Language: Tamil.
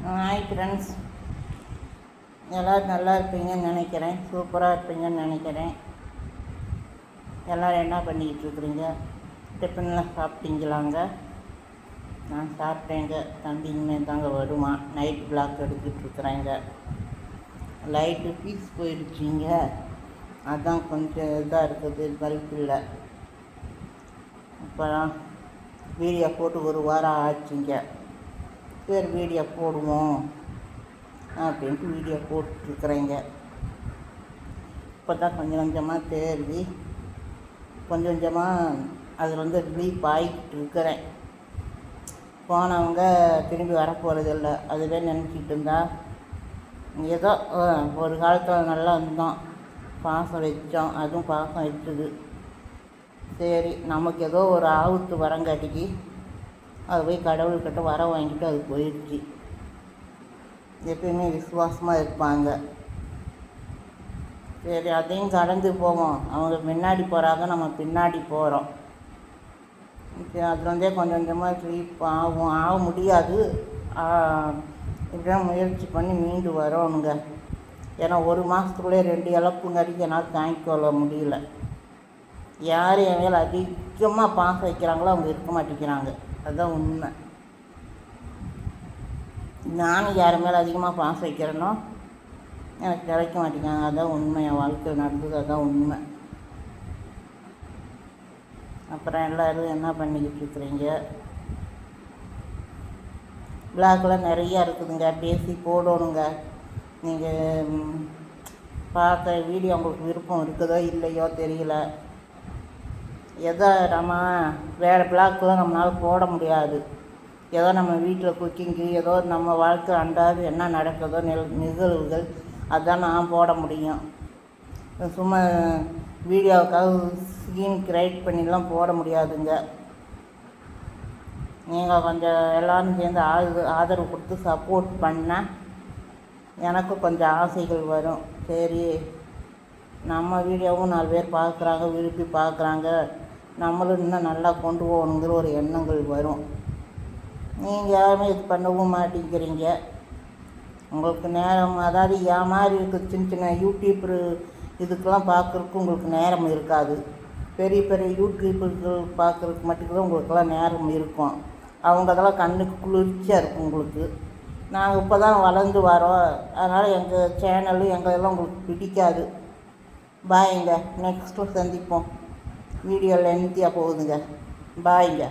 ஹாய் ஃப்ரெண்ட்ஸ், எல்லோரும் நல்லா இருப்பீங்கன்னு நினைக்கிறேன். சூப்பராக இருப்பீங்கன்னு நினைக்கிறேன். எல்லோரும் என்ன பண்ணிக்கிட்டு இருக்கிறீங்க? டிஃபன்லாம் சாப்பிட்டீங்களாங்க? நான் சாப்பிட்டேங்க. தம்பி இனிமேல் தாங்க வருவான். நைட் பிளாக் எடுத்துகிட்ருக்குறேங்க. லைட்டு பீஸ் போயிடுச்சிங்க. அதுதான் கொஞ்சம் இதாக இருக்குது, பல்ப் இல்லை. இப்போலாம் வீடியோ போட்டு ஒரு வாரம் ஆச்சுங்க. சரி வீடியோ போடுவோம் அப்படின்ட்டு வீடியோ போட்டுருக்குறேங்க. இப்போ தான் கொஞ்சம் கொஞ்சமாக தேர்வி கொஞ்சம் கொஞ்சமாக அதில் வந்து ரிலீஃப் ஆகிட்டு இருக்கிறேன். போனவங்க திரும்பி வரப்போகிறதில்ல. அதுவே நினச்சிட்டு இருந்தா ஏதோ ஒரு காலத்தில் நல்லா இருந்தோம், பாசம் வச்சோம், அதுவும் பாசம் வச்சுது. சரி நமக்கு ஏதோ ஒரு ஆபத்து வரங்காட்டிக்கு அது போய் கடவுள்கிட்ட வர வாங்கிட்டு அது போயிடுச்சு. எப்பயுமே விசுவாசமாக இருப்பாங்க. சரி அதையும் கடந்து போவோம். அவங்க முன்னாடி போகிறாங்க, நம்ம பின்னாடி போகிறோம். அதுலேருந்தே கொஞ்சம் கொஞ்சமாக ஸ்லீப் ஆக முடியாது. இப்படிதான் முயற்சி பண்ணி மீண்டு வரணுங்க. ஏன்னா ஒரு மாதத்துக்குள்ளே 2 இழப்புங்காட்டிக்கு என்னால் தாங்கிக்கொள்ள முடியல. யார் என் மேலே அதிகமாக பாசம் வைக்கிறாங்களோ அவங்க இருக்க மாட்டேங்கிறாங்க. அதுதான் உண்மை. நானும் யார் மேலே அதிகமாக பாசம் வைக்கிறேனோ எனக்கு கிடைக்க மாட்டேங்காங்க. அதுதான் உண்மை. என் வாழ்க்கையில் நடந்தது அதுதான் உண்மை. அப்புறம் எல்லோரும் என்ன பண்ணிக்கிட்டு இருக்கிறீங்க? பிளாக்லாம் நிறையா இருக்குதுங்க, பேசி போடணுங்க. நீங்கள் பார்த்த வீடியோ உங்களுக்கு விருப்பம் இருக்குதோ இல்லையோ தெரியல. எதோ நம்ம வேறு பிளாக்லாம் நம்மளால் போட முடியாது. ஏதோ நம்ம வீட்டில் குக்கிங்கு, ஏதோ நம்ம வாழ்க்கை அன்றாது என்ன நடக்குதோ நிகழ்வுகள் அதுதான் நான் போட முடியும். சும்மா வீடியோவுக்காக சீன் கிரியேட் பண்ணிலாம் போட முடியாதுங்க. நீங்கள் கொஞ்சம் எல்லோரும் சேர்ந்து ஆதரவு கொடுத்து சப்போர்ட் பண்ணால் எனக்கும் கொஞ்சம் ஆசைகள் வரும். சரி நம்ம வீடியோவும் 4 பேர் பார்க்குறாங்க, விரும்பி பார்க்குறாங்க, நம்மளும் இன்னும் நல்லா கொண்டு போகணுங்கிற ஒரு எண்ணங்கள் வரும். நீங்கள் யாருமே இது பண்ணவும் மாட்டேங்கிறீங்க. உங்களுக்கு நேரம், அதாவது என் மாதிரி இருக்குது சின்ன சின்ன யூடியூப்பர் இதுக்கெல்லாம் பார்க்குறதுக்கு உங்களுக்கு நேரம் இருக்காது. பெரிய பெரிய யூடியூப்பர்கள் பார்க்குறதுக்கு மட்டும்தான் உங்களுக்கெல்லாம் நேரம் இருக்கும். அவங்க அதெல்லாம் கண்ணுக்கு குளிர்ச்சியாக இருக்கும் உங்களுக்கு. நாங்கள் இப்போ தான் வளர்ந்து வரோம், அதனால் எங்கள் சேனலு எங்களெல்லாம் உங்களுக்கு பிடிக்காது. பாய்ங்க, நெக்ஸ்ட்டு சந்திப்போம். வீடியோ லென்த்தியாக போகுதுங்க. பாய்ங்க.